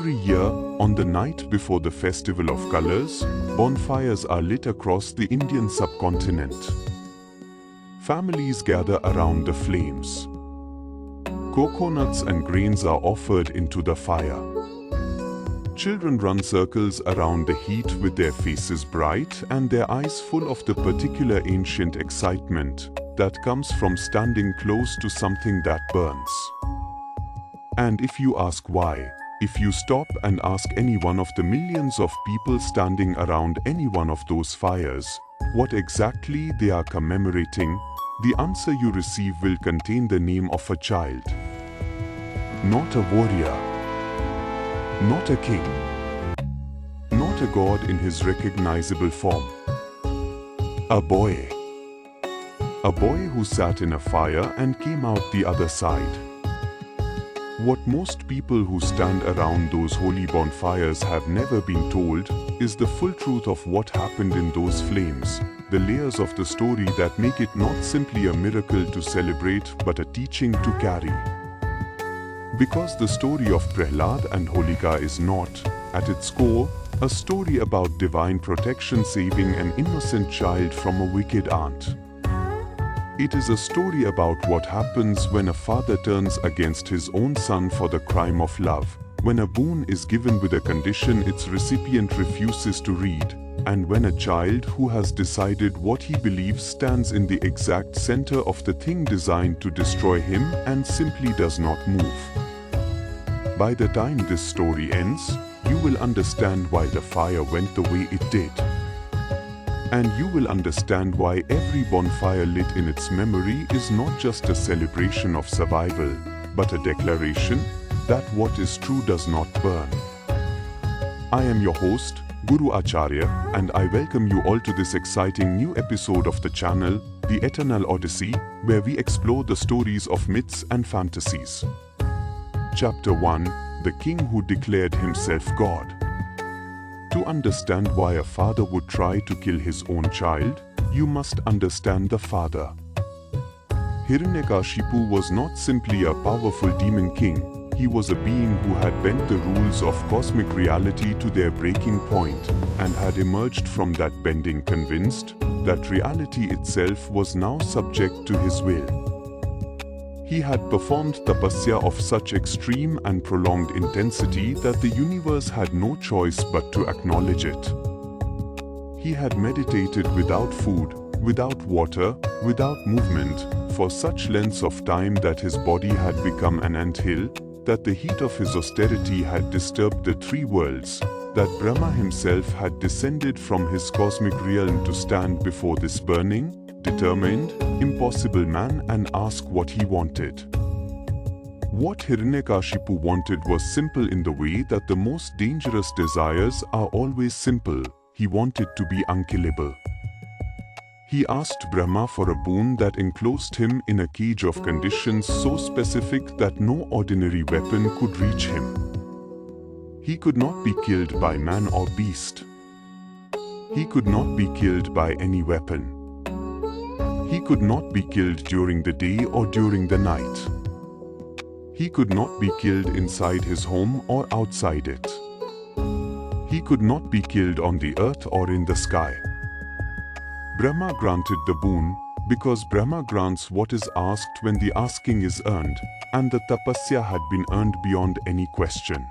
Every year, on the night before the Festival of Colors, bonfires are lit across the Indian subcontinent. Families gather around the flames. Coconuts and grains are offered into the fire. Children run circles around the heat with their faces bright and their eyes full of the particular ancient excitement that comes from standing close to something that burns. And if you ask why, if you stop and ask any one of the millions of people standing around any one of those fires what exactly they are commemorating, the answer you receive will contain the name of a child. Not a warrior, not a king, not a god in his recognizable form. A boy. A boy who sat in a fire and came out the other side. What most people who stand around those holy bonfires have never been told is the full truth of what happened in those flames, the layers of the story that make it not simply a miracle to celebrate but a teaching to carry. Because the story of Prahlada and Holika is not, at its core, a story about divine protection saving an innocent child from a wicked aunt. It is a story about what happens when a father turns against his own son for the crime of love, when a boon is given with a condition its recipient refuses to read, and when a child who has decided what he believes stands in the exact center of the thing designed to destroy him and simply does not move. By the time this story ends, you will understand why the fire went the way it did. And you will understand why every bonfire lit in its memory is not just a celebration of survival, but a declaration that what is true does not burn. I am your host, Guru Acharya, and I welcome you all to this exciting new episode of the channel, The Eternal Odyssey, where we explore the stories of myths and fantasies. Chapter 1: The King Who Declared Himself God. To understand why a father would try to kill his own child, you must understand the father. Hiranyakashipu was not simply a powerful demon king, he was a being who had bent the rules of cosmic reality to their breaking point and had emerged from that bending convinced that reality itself was now subject to his will. He had performed tapasya of such extreme and prolonged intensity that the universe had no choice but to acknowledge it. He had meditated without food, without water, without movement, for such lengths of time that his body had become an anthill, that the heat of his austerity had disturbed the three worlds, that Brahma himself had descended from his cosmic realm to stand before this burning, determined, impossible man and ask what he wanted. What Hiranyakashipu wanted was simple in the way that the most dangerous desires are always simple. He wanted to be unkillable. He asked Brahma for a boon that enclosed him in a cage of conditions so specific that no ordinary weapon could reach him. He could not be killed by man or beast. He could not be killed by any weapon. He could not be killed during the day or during the night. He could not be killed inside his home or outside it. He could not be killed on the earth or in the sky. Brahma granted the boon, because Brahma grants what is asked when the asking is earned, and the tapasya had been earned beyond any question.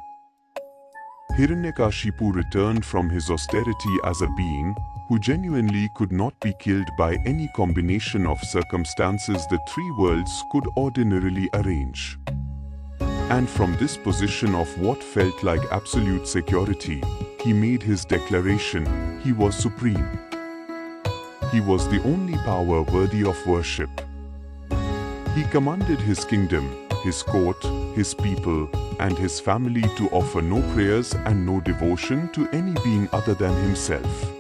Hiranyakashipu returned from his austerity as a being who genuinely could not be killed by any combination of circumstances the three worlds could ordinarily arrange. And from this position of what felt like absolute security, he made his declaration: he was supreme. He was the only power worthy of worship. He commanded his kingdom, his court, his people, and his family to offer no prayers and no devotion to any being other than himself.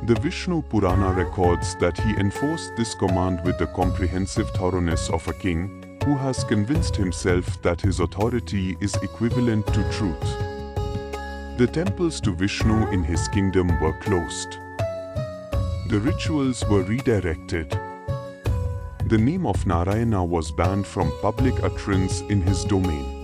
The Vishnu Purana records that he enforced this command with the comprehensive thoroughness of a king who has convinced himself that his authority is equivalent to truth. The temples to Vishnu in his kingdom were closed. The rituals were redirected. The name of Narayana was banned from public utterance in his domain.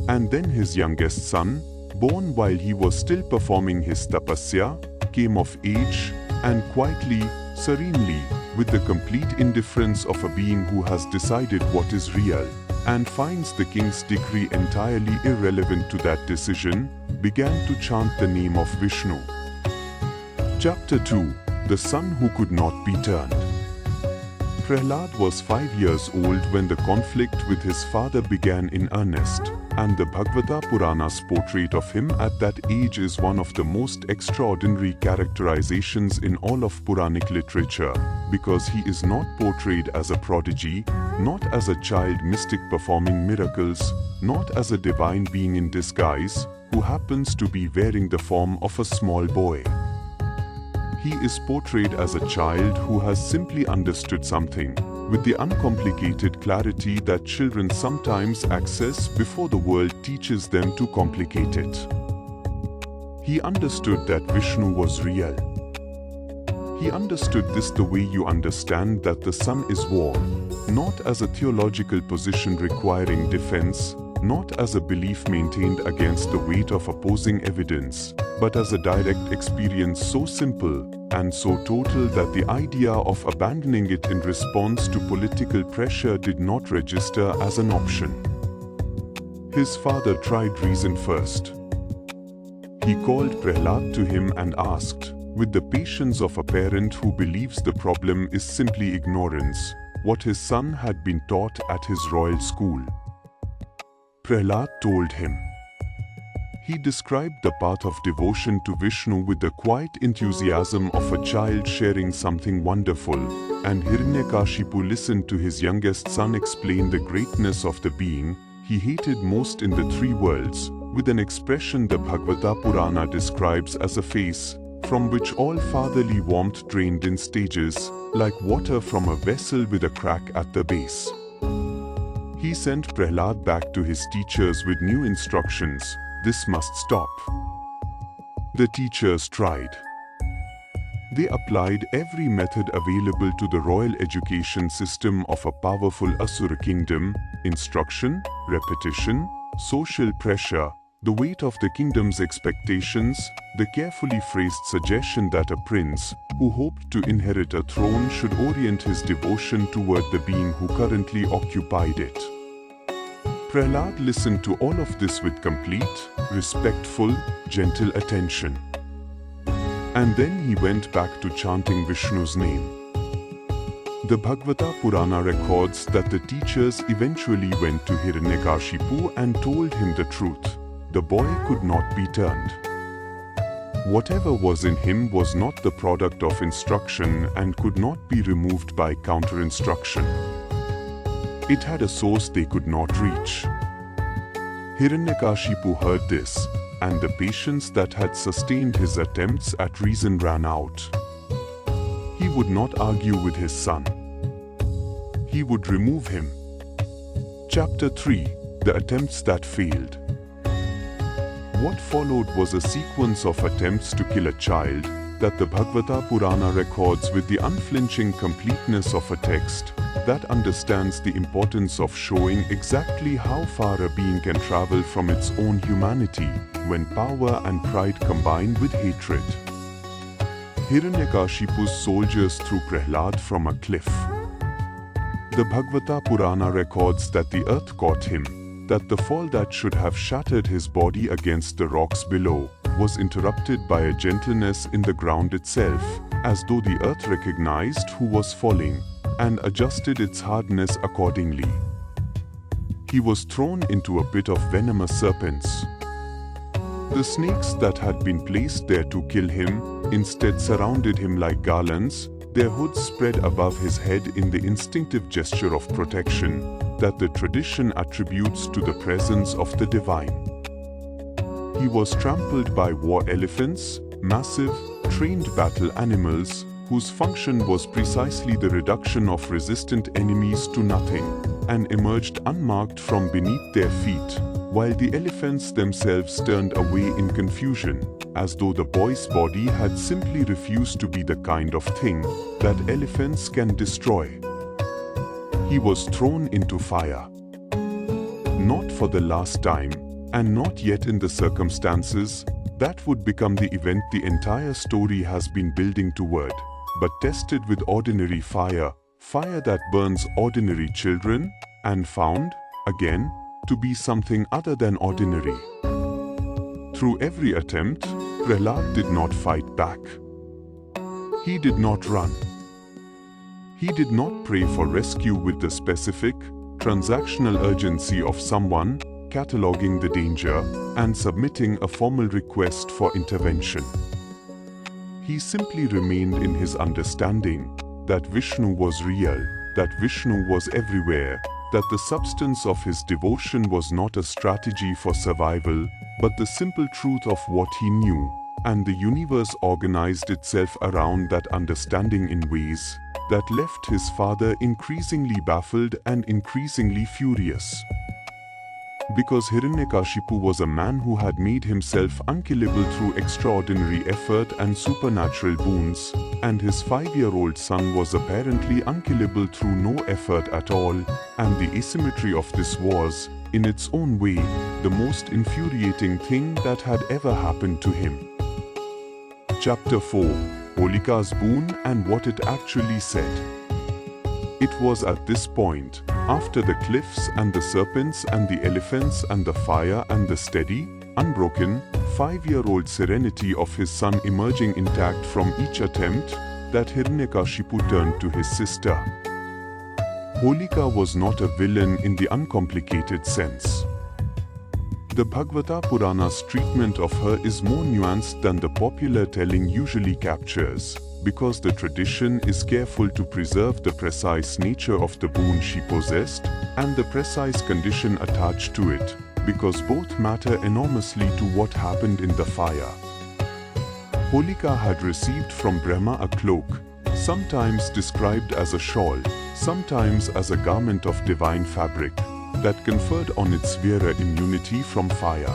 And then his youngest son, born while he was still performing his tapasya, came of age, and quietly, serenely, with the complete indifference of a being who has decided what is real, and finds the king's decree entirely irrelevant to that decision, began to chant the name of Vishnu. Chapter 2. The Son Who Could Not Be Turned. Prahlad was 5 years old when the conflict with his father began in earnest, and the Bhagavata Puranas portrait of him at that age is one of the most extraordinary characterizations in all of Puranic literature, because he is not portrayed as a prodigy, not as a child mystic performing miracles, not as a divine being in disguise, who happens to be wearing the form of a small boy. He is portrayed as a child who has simply understood something, with the uncomplicated clarity that children sometimes access before the world teaches them to complicate it. He understood that Vishnu was real. He understood this the way you understand that the sun is warm, not as a theological position requiring defense, not as a belief maintained against the weight of opposing evidence, but as a direct experience so simple and so total that the idea of abandoning it in response to political pressure did not register as an option. His father tried reason first. He called Prahlad to him and asked, with the patience of a parent who believes the problem is simply ignorance, what his son had been taught at his royal school. Prahlad told him. He described the path of devotion to Vishnu with the quiet enthusiasm of a child sharing something wonderful, and Hiranyakashipu listened to his youngest son explain the greatness of the being he hated most in the three worlds, with an expression the Bhagavata Purana describes as a face, from which all fatherly warmth drained in stages, like water from a vessel with a crack at the base. He sent Prahlad back to his teachers with new instructions. This must stop. The teachers tried. They applied every method available to the royal education system of a powerful Asura kingdom: instruction, repetition, social pressure, the weight of the kingdom's expectations, the carefully phrased suggestion that a prince, who hoped to inherit a throne, should orient his devotion toward the being who currently occupied it. Prahlad listened to all of this with complete, respectful, gentle attention. And then he went back to chanting Vishnu's name. The Bhagavata Purana records that the teachers eventually went to Hiranyakashipu and told him the truth. The boy could not be turned. Whatever was in him was not the product of instruction and could not be removed by counter-instruction. It had a source they could not reach. Hiranyakashipu heard this, and the patience that had sustained his attempts at reason ran out. He would not argue with his son. He would remove him. Chapter 3. The Attempts That Failed. What followed was a sequence of attempts to kill a child that the Bhagavata Purana records with the unflinching completeness of a text that understands the importance of showing exactly how far a being can travel from its own humanity when power and pride combine with hatred. Hiranyakashipu's soldiers threw Prahlad from a cliff. The Bhagavata Purana records that the earth caught him, that the fall that should have shattered his body against the rocks below was interrupted by a gentleness in the ground itself, as though the earth recognized who was falling and adjusted its hardness accordingly. He was thrown into a pit of venomous serpents. The snakes that had been placed there to kill him instead surrounded him like garlands, their hoods spread above his head in the instinctive gesture of protection that the tradition attributes to the presence of the divine. He was trampled by war elephants, massive, trained battle animals, whose function was precisely the reduction of resistant enemies to nothing, and emerged unmarked from beneath their feet, while the elephants themselves turned away in confusion, as though the boy's body had simply refused to be the kind of thing that elephants can destroy. He was thrown into fire. Not for the last time, and not yet in the circumstances that would become the event the entire story has been building toward, but tested with ordinary fire, fire that burns ordinary children, and found, again, to be something other than ordinary. Through every attempt, Prahlad did not fight back. He did not run. He did not pray for rescue with the specific, transactional urgency of someone cataloging the danger and submitting a formal request for intervention. He simply remained in his understanding that Vishnu was real, that Vishnu was everywhere, that the substance of his devotion was not a strategy for survival, but the simple truth of what he knew, and the universe organized itself around that understanding in ways that left his father increasingly baffled and increasingly furious. Because Hiranyakashipu was a man who had made himself unkillable through extraordinary effort and supernatural boons, and his 5-year-old son was apparently unkillable through no effort at all, and the asymmetry of this was, in its own way, the most infuriating thing that had ever happened to him. Chapter 4: HOLIKA'S Boon and what it actually said. It was at this point, after the cliffs and the serpents and the elephants and the fire and the steady, unbroken, 5-year-old serenity of his son emerging intact from each attempt, that Hiranyakashipu turned to his sister. Holika was not a villain in the uncomplicated sense. The Bhagavata Puranas treatment of her is more nuanced than the popular telling usually captures, because the tradition is careful to preserve the precise nature of the boon she possessed, and the precise condition attached to it, because both matter enormously to what happened in the fire. Holika had received from Brahma a cloak, sometimes described as a shawl, sometimes as a garment of divine fabric, that conferred on its wearer immunity from fire.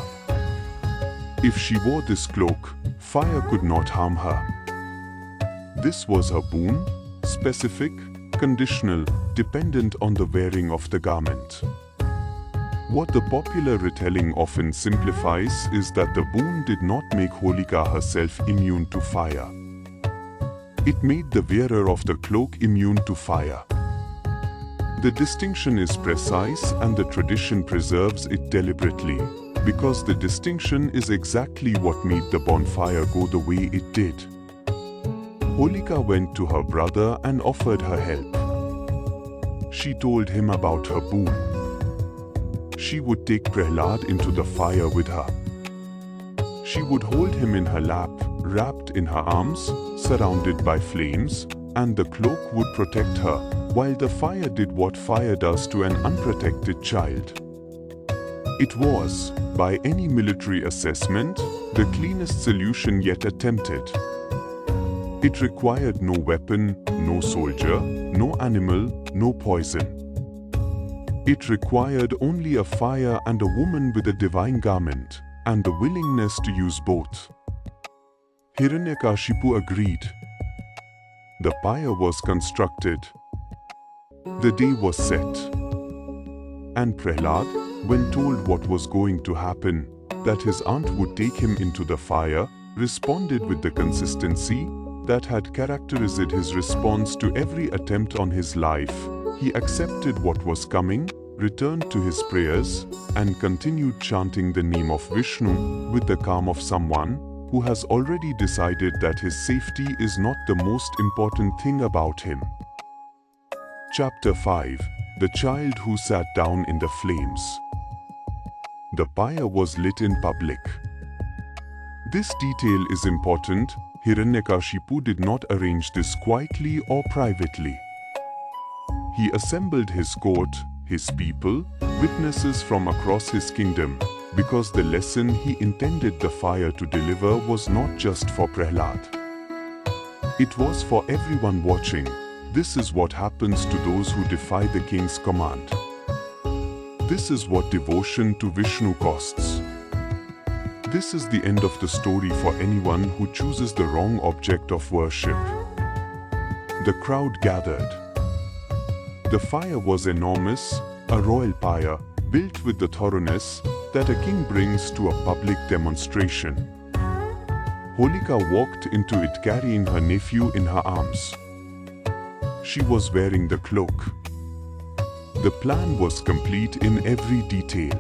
If she wore this cloak, fire could not harm her. This was her boon, specific, conditional, dependent on the wearing of the garment. What the popular retelling often simplifies is that the boon did not make Holika herself immune to fire. It made the wearer of the cloak immune to fire. The distinction is precise and the tradition preserves it deliberately, because the distinction is exactly what made the bonfire go the way it did. Holika went to her brother and offered her help. She told him about her boon. She would take Prahlad into the fire with her. She would hold him in her lap, wrapped in her arms, surrounded by flames, and the cloak would protect her, while the fire did what fire does to an unprotected child. It was, by any military assessment, the cleanest solution yet attempted. It required no weapon, no soldier, no animal, no poison. It required only a fire and a woman with a divine garment, and the willingness to use both. Hiranyakashipu agreed. The pyre was constructed. The day was set. And Prahlad, when told what was going to happen, that his aunt would take him into the fire, responded with the consistency that had characterized his response to every attempt on his life. He accepted what was coming, returned to his prayers, and continued chanting the name of Vishnu with the calm of someone who has already decided that his safety is not the most important thing about him. Chapter 5: The Child Who Sat Down in the Flames. The pyre was lit in public. This detail is important. Hiranyakashipu did not arrange this quietly or privately. He assembled his court, his people, witnesses from across his kingdom, because the lesson he intended the fire to deliver was not just for Prahlad. It was for everyone watching. This is what happens to those who defy the king's command. This is what devotion to Vishnu costs. This is the end of the story for anyone who chooses the wrong object of worship. The crowd gathered. The fire was enormous, a royal pyre, built with the thoroughness that a king brings to a public demonstration. Holika walked into it carrying her nephew in her arms. She was wearing the cloak. The plan was complete in every detail.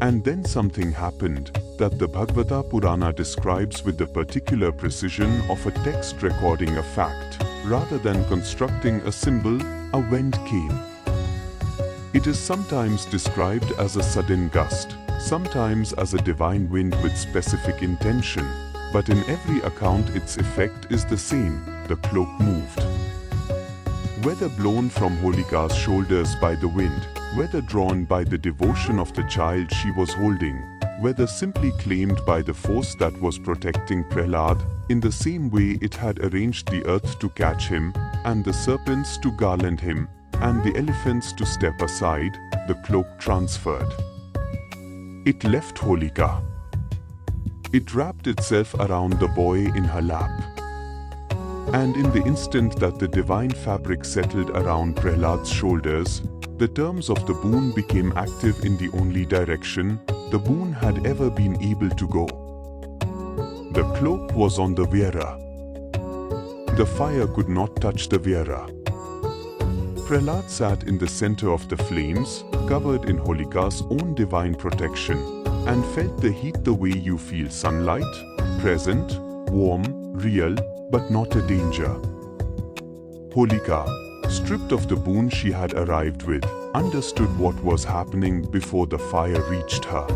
And then something happened that the Bhagavata Purana describes with the particular precision of a text recording a fact, rather than constructing a symbol. A wind came. It is sometimes described as a sudden gust, sometimes as a divine wind with specific intention, but in every account its effect is the same: the cloak moved. Whether blown from Holika's shoulders by the wind, whether drawn by the devotion of the child she was holding, whether simply claimed by the force that was protecting Prahlada, in the same way it had arranged the earth to catch him, and the serpents to garland him, and the elephants to step aside, the cloak transferred. It left Holika. It wrapped itself around the boy in her lap. And in the instant that the divine fabric settled around Prahlada's shoulders, the terms of the boon became active in the only direction the boon had ever been able to go. The cloak was on the wearer. The fire could not touch the wearer. Prahlada sat in the center of the flames, covered in Holika's own divine protection, and felt the heat the way you feel sunlight, present, warm, real, but not a danger. Holika, stripped of the boon she had arrived with, understood what was happening before the fire reached her.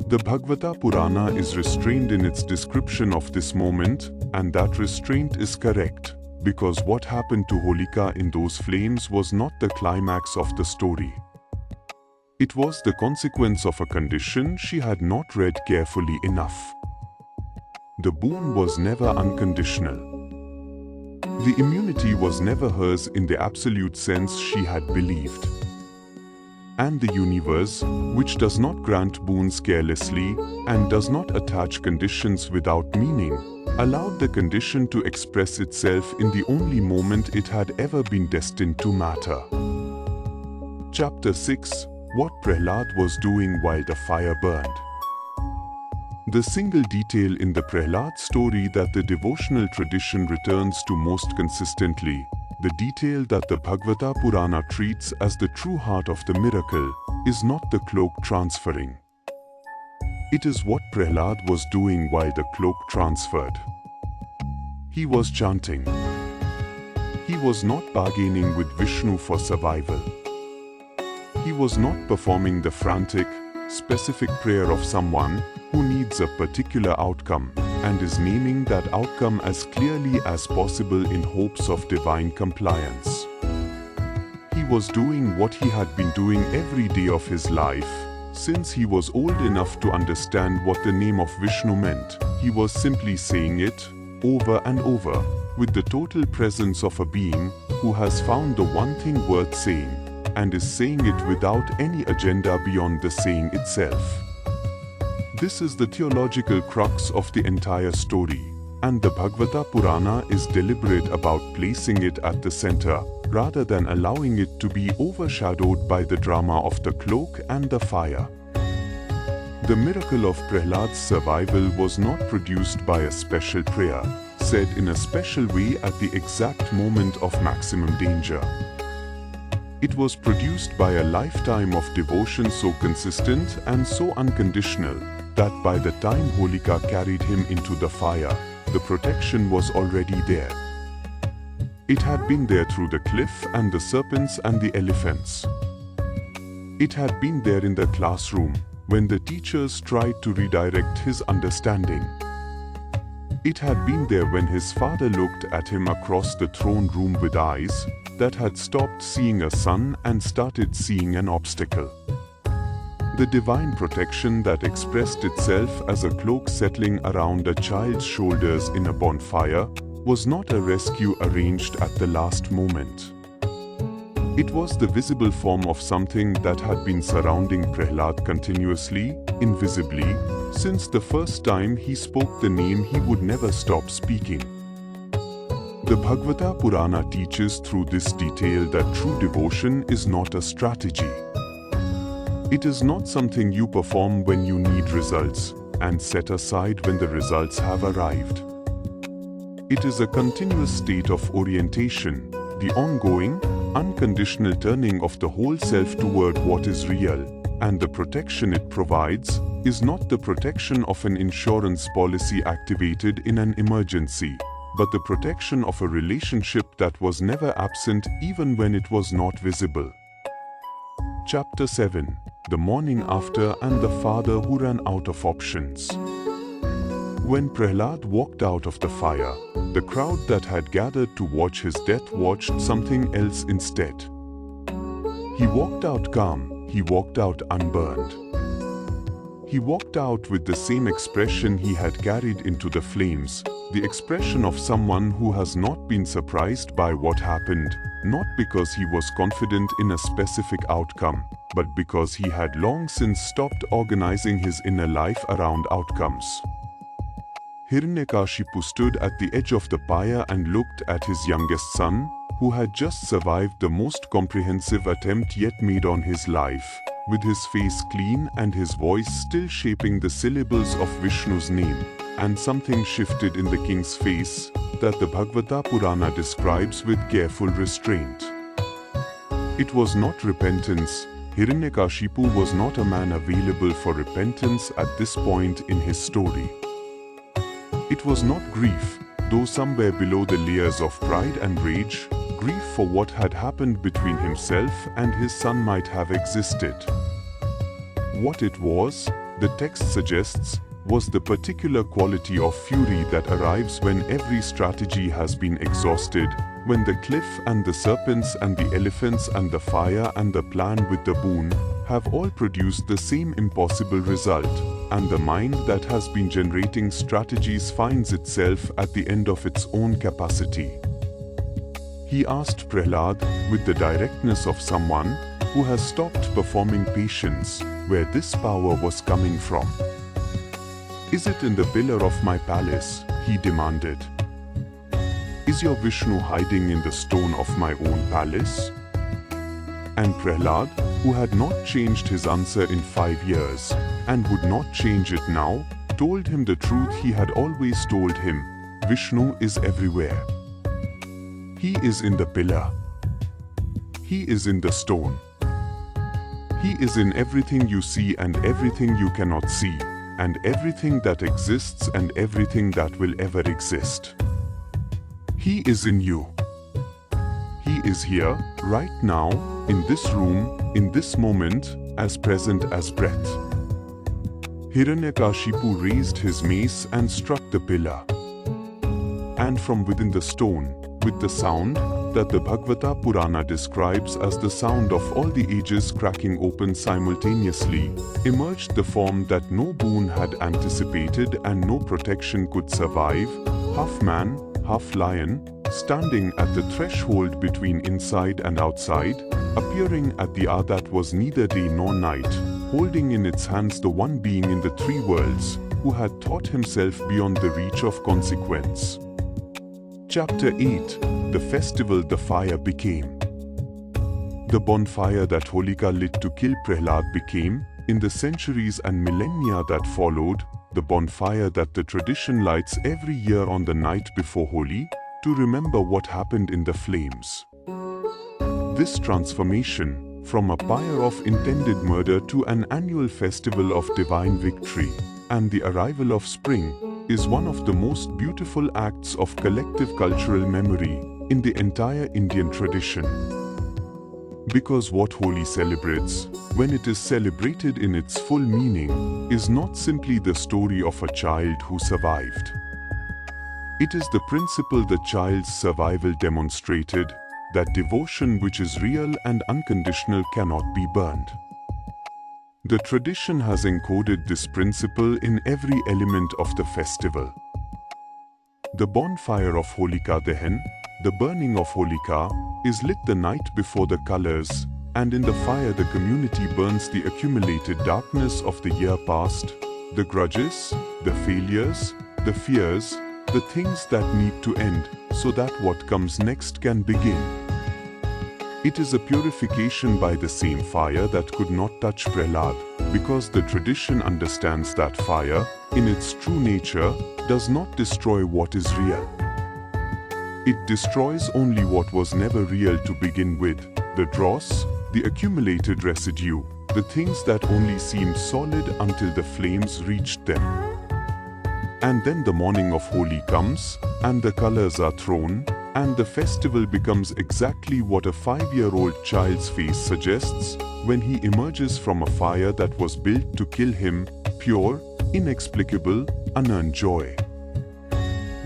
The Bhagavata Purana is restrained in its description of this moment, and that restraint is correct, because what happened to Holika in those flames was not the climax of the story. It was the consequence of a condition she had not read carefully enough. The boon was never unconditional. The immunity was never hers in the absolute sense she had believed. And the universe, which does not grant boons carelessly and does not attach conditions without meaning, allowed the condition to express itself in the only moment it had ever been destined to matter. Chapter 6: What Prahlada was doing while the fire burned. The single detail in the Prahlada story that the devotional tradition returns to most consistently, the detail that the Bhagavata Purana treats as the true heart of the miracle, is not the cloak transferring. It is what Prahlada was doing while the cloak transferred. He was chanting. He was not bargaining with Vishnu for survival. He was not performing the frantic, specific prayer of someone who needs a particular outcome and is naming that outcome as clearly as possible in hopes of divine compliance. He was doing what he had been doing every day of his life, since he was old enough to understand what the name of Vishnu meant. He was simply saying it, over and over, with the total presence of a being who has found the one thing worth saying, and is saying it without any agenda beyond the saying itself. This is the theological crux of the entire story, and the Bhagavata Purana is deliberate about placing it at the center, rather than allowing it to be overshadowed by the drama of the cloak and the fire. The miracle of Prahlada's survival was not produced by a special prayer, said in a special way at the exact moment of maximum danger. It was produced by a lifetime of devotion so consistent and so unconditional, that by the time Holika carried him into the fire, the protection was already there. It had been there through the cliff and the serpents and the elephants. It had been there in the classroom, when the teachers tried to redirect his understanding. It had been there when his father looked at him across the throne room with eyes that had stopped seeing a sun and started seeing an obstacle. The divine protection that expressed itself as a cloak settling around a child's shoulders in a bonfire was not a rescue arranged at the last moment. It was the visible form of something that had been surrounding Prahlada continuously, invisibly, since the first time he spoke the name he would never stop speaking. The Bhagavata Purana teaches through this detail that true devotion is not a strategy. It is not something you perform when you need results and set aside when the results have arrived. It is a continuous state of orientation, the ongoing, unconditional turning of the whole self toward what is real, and the protection it provides is not the protection of an insurance policy activated in an emergency, but the protection of a relationship that was never absent even when it was not visible. Chapter 7: The Morning After and the Father Who Ran Out of Options. When Prahlada walked out of the fire, the crowd that had gathered to watch his death watched something else instead. He walked out calm, he walked out unburned. He walked out with the same expression he had carried into the flames, the expression of someone who has not been surprised by what happened, not because he was confident in a specific outcome, but because he had long since stopped organizing his inner life around outcomes. Hiranyakashipu stood at the edge of the pyre and looked at his youngest son, who had just survived the most comprehensive attempt yet made on his life, with his face clean and his voice still shaping the syllables of Vishnu's name, and something shifted in the king's face that the Bhagavata Purana describes with careful restraint. It was not repentance. Hiranyakashipu was not a man available for repentance at this point in his story. It was not grief, though somewhere below the layers of pride and rage, grief for what had happened between himself and his son might have existed. What it was, the text suggests, was the particular quality of fury that arrives when every strategy has been exhausted, when the cliff and the serpents and the elephants and the fire and the plan with the boon have all produced the same impossible result, and the mind that has been generating strategies finds itself at the end of its own capacity. He asked Prahlada, with the directness of someone who has stopped performing patience, where this power was coming from. "Is it in the pillar of my palace?" he demanded. "Is your Vishnu hiding in the stone of my own palace?" And Prahlada, who had not changed his answer in 5 years, and would not change it now, told him the truth he had always told him: Vishnu is everywhere. He is in the pillar. He is in the stone. He is in everything you see and everything you cannot see, and everything that exists and everything that will ever exist. He is in you. He is here, right now, in this room, in this moment, as present as breath. Hiranyakashipu raised his mace and struck the pillar. And from within the stone, with the sound that the Bhagavata Purana describes as the sound of all the ages cracking open simultaneously, emerged the form that no boon had anticipated and no protection could survive, half man, half lion, standing at the threshold between inside and outside, appearing at the hour that was neither day nor night, holding in its hands the one being in the three worlds, who had taught himself beyond the reach of consequence. Chapter 8: The Festival the Fire Became. The bonfire that Holika lit to kill Prahlada became, in the centuries and millennia that followed, the bonfire that the tradition lights every year on the night before Holi, to remember what happened in the flames. This transformation, from a pyre of intended murder to an annual festival of divine victory, and the arrival of spring, is one of the most beautiful acts of collective cultural memory in the entire Indian tradition. Because what Holi celebrates, when it is celebrated in its full meaning, is not simply the story of a child who survived. It is the principle the child's survival demonstrated, that devotion which is real and unconditional cannot be burned. The tradition has encoded this principle in every element of the festival. The bonfire of Holika Dahan, the burning of Holika, is lit the night before the colors, and in the fire the community burns the accumulated darkness of the year past, the grudges, the failures, the fears, the things that need to end, so that what comes next can begin. It is a purification by the same fire that could not touch Prahlada, because the tradition understands that fire, in its true nature, does not destroy what is real. It destroys only what was never real to begin with, the dross, the accumulated residue, the things that only seemed solid until the flames reached them. And then the morning of Holi comes, and the colors are thrown, and the festival becomes exactly what a 5-year-old child's face suggests when he emerges from a fire that was built to kill him, pure, inexplicable, unearned joy.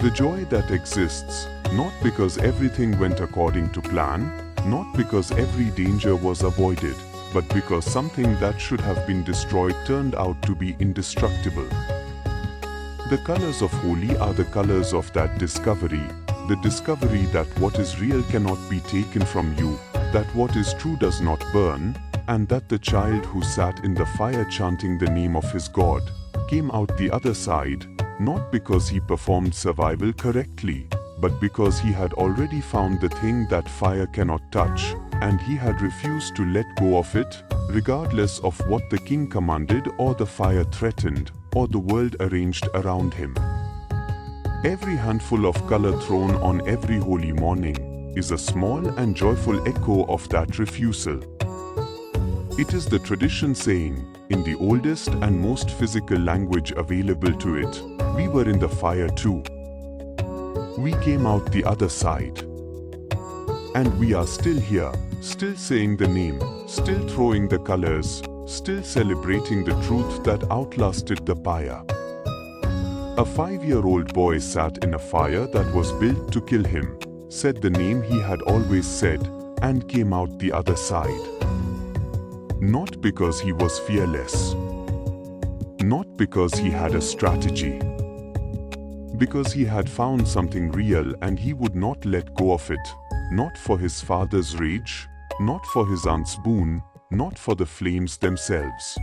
The joy that exists, not because everything went according to plan, not because every danger was avoided, but because something that should have been destroyed turned out to be indestructible. The colors of Holi are the colors of that discovery, the discovery that what is real cannot be taken from you, that what is true does not burn, and that the child who sat in the fire chanting the name of his God came out the other side, not because he performed survival correctly, but because he had already found the thing that fire cannot touch, and he had refused to let go of it, regardless of what the king commanded or the fire threatened, or the world arranged around him. Every handful of color thrown on every holy morning is a small and joyful echo of that refusal. It is the tradition saying, in the oldest and most physical language available to it, we were in the fire too. We came out the other side. And we are still here, still saying the name, still throwing the colors, still celebrating the truth that outlasted the fire. A 5-year-old boy sat in a fire that was built to kill him, said the name he had always said, and came out the other side. Not because he was fearless. Not because he had a strategy. Because he had found something real and he would not let go of it, not for his father's rage, not for his aunt's boon, not for the flames themselves.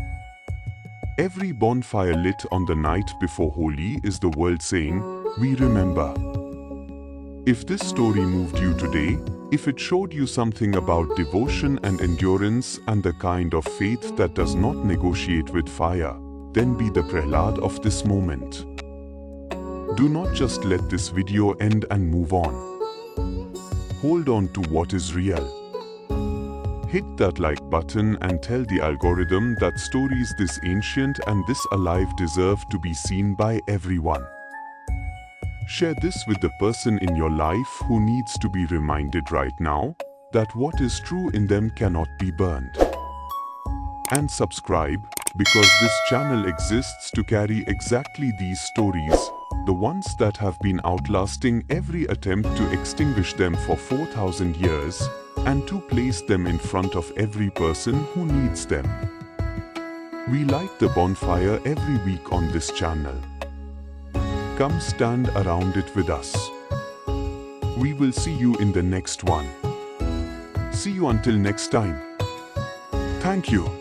Every bonfire lit on the night before Holi is the world saying, we remember. If this story moved you today, if it showed you something about devotion and endurance and the kind of faith that does not negotiate with fire, then be the Prahlada of this moment. Do not just let this video end and move on. Hold on to what is real. Hit that like button and tell the algorithm that stories this ancient and this alive deserve to be seen by everyone. Share this with the person in your life who needs to be reminded right now that what is true in them cannot be burned. And subscribe, because this channel exists to carry exactly these stories, the ones that have been outlasting every attempt to extinguish them for 4,000 years, and to place them in front of every person who needs them. We light the bonfire every week on this channel. Come stand around it with us. We will see you in the next one. See you until next time. Thank you.